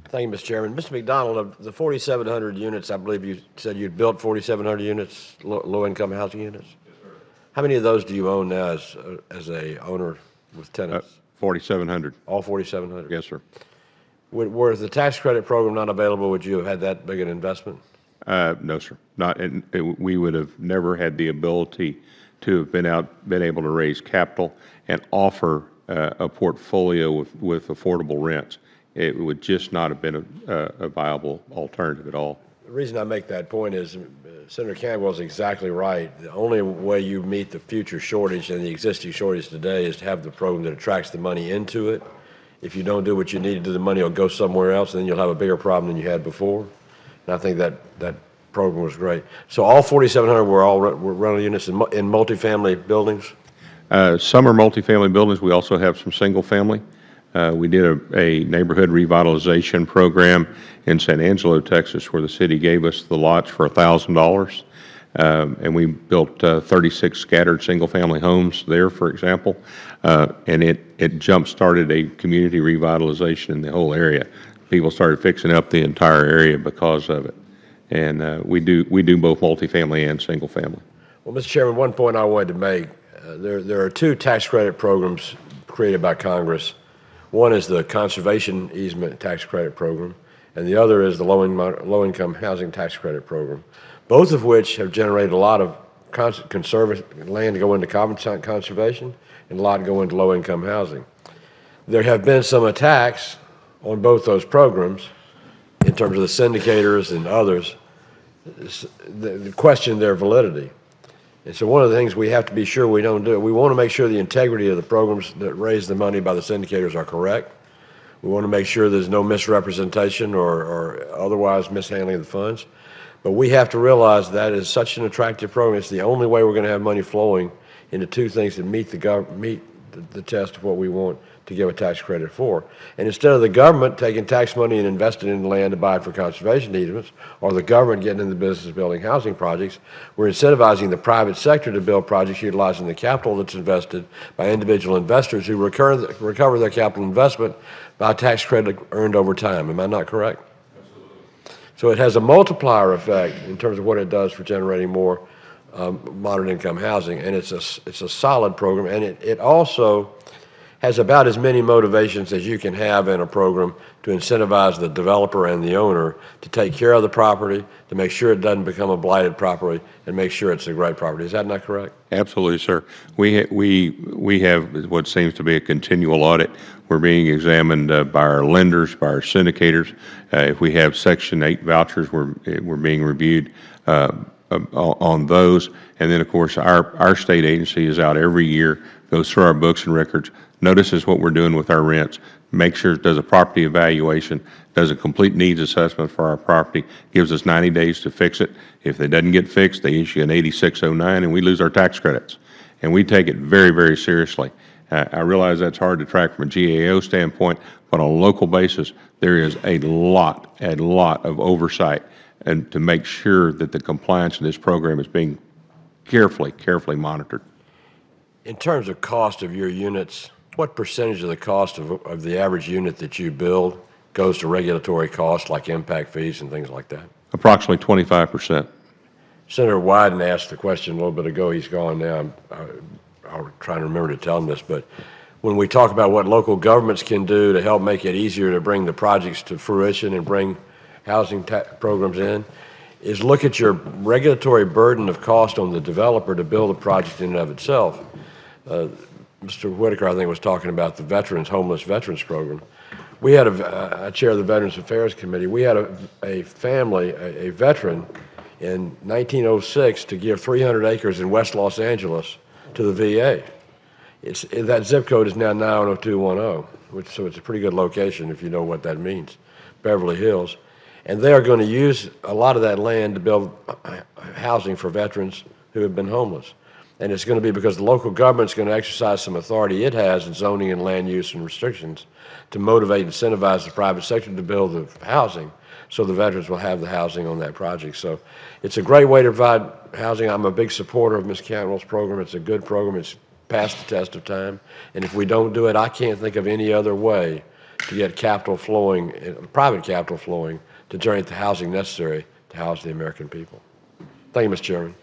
Thank you, Mr. Chairman. Mr. MacDonald, of the 4,700 units, I believe you said you'd built 4,700 units, low-income housing units? How many of those do you own now as a owner with tenants? 4,700. All 4,700? Yes, sir. Were the tax credit program not available, would you have had that big an investment? No, sir. Not. We would have never had the ability to have been able to raise capital and offer a portfolio with affordable rents. It would just not have been a viable alternative at all. The reason I make that point is Senator Campbell is exactly right. The only way you meet the future shortage and the existing shortage today is to have the program that attracts the money into it. If you don't do what you need to do, the money will go somewhere else, and then you'll have a bigger problem than you had before. And I think that program was great. So all 4,700 were rental units in multifamily buildings? Some are multifamily buildings. We also have some single family. We did a neighborhood revitalization program in San Angelo, Texas, where the city gave us the lots for $1,000. And we built 36 scattered single-family homes there, for example. And it jump-started a community revitalization in the whole area. People started fixing up the entire area because of it. And we do both multifamily and single-family. Well, Mr. Chairman, one point I wanted to make. There are two tax credit programs created by Congress. One is the Conservation Easement Tax Credit Program, and the other is the Low-Income Housing Tax Credit Program, both of which have generated a lot of land to go into conservation and a lot to go into low-income housing. There have been some attacks on both those programs in terms of the syndicators and others that question their validity. And so one of the things we have to be sure we don't do, we want to make sure the integrity of the programs that raise the money by the syndicators are correct. We want to make sure there's no misrepresentation or otherwise mishandling of the funds. But we have to realize that is such an attractive program. It's the only way we're going to have money flowing into two things that meet the test of what we want to give a tax credit for. And instead of the government taking tax money and investing in land to buy it for conservation easements, or the government getting in the business of building housing projects, we're incentivizing the private sector to build projects utilizing the capital that's invested by individual investors who recover their capital investment by tax credit earned over time. Am I not correct? Absolutely. So it has a multiplier effect in terms of what it does for generating more moderate income housing, and it's a solid program, and it also has about as many motivations as you can have in a program to incentivize the developer and the owner to take care of the property, to make sure it doesn't become a blighted property, and make sure it's a great property. Is that not correct? Absolutely, sir. We have what seems to be a continual audit. We're being examined by our lenders, by our syndicators. If we have Section 8 vouchers, we're being reviewed on those. And then, of course, our state agency is out every year, goes through our books and records, notices what we're doing with our rents, makes sure it does a property evaluation, does a complete needs assessment for our property, gives us 90 days to fix it. If it doesn't get fixed, they issue an 8609 and we lose our tax credits. And we take it very, very seriously. I realize that's hard to track from a GAO standpoint, but on a local basis, there is a lot of oversight and to make sure that the compliance of this program is being carefully monitored. In terms of cost of your units, what percentage of the cost of the average unit that you build goes to regulatory costs like impact fees and things like that? Approximately 25%. Senator Wyden asked the question a little bit ago. He's gone now. I'll try to remember to tell him this, but when we talk about what local governments can do to help make it easier to bring the projects to fruition and bring housing programs in, is look at your regulatory burden of cost on the developer to build a project in and of itself. Mr. Whitaker, I think, was talking about the homeless veterans program. We had I chair the Veterans Affairs Committee. We had a family, a veteran, in 1906 to give 300 acres in West Los Angeles to the VA. That zip code is now 90210, so it's a pretty good location if you know what that means, Beverly Hills. And they are going to use a lot of that land to build housing for veterans who have been homeless. And it's going to be because the local government's going to exercise some authority it has in zoning and land use and restrictions to motivate and incentivize the private sector to build the housing so the veterans will have the housing on that project. So it's a great way to provide housing. I'm a big supporter of Ms. Cantwell's program. It's a good program. It's passed the test of time. And if we don't do it, I can't think of any other way to get capital flowing, private capital flowing, to generate the housing necessary to house the American people. Thank you, Mr. Chairman.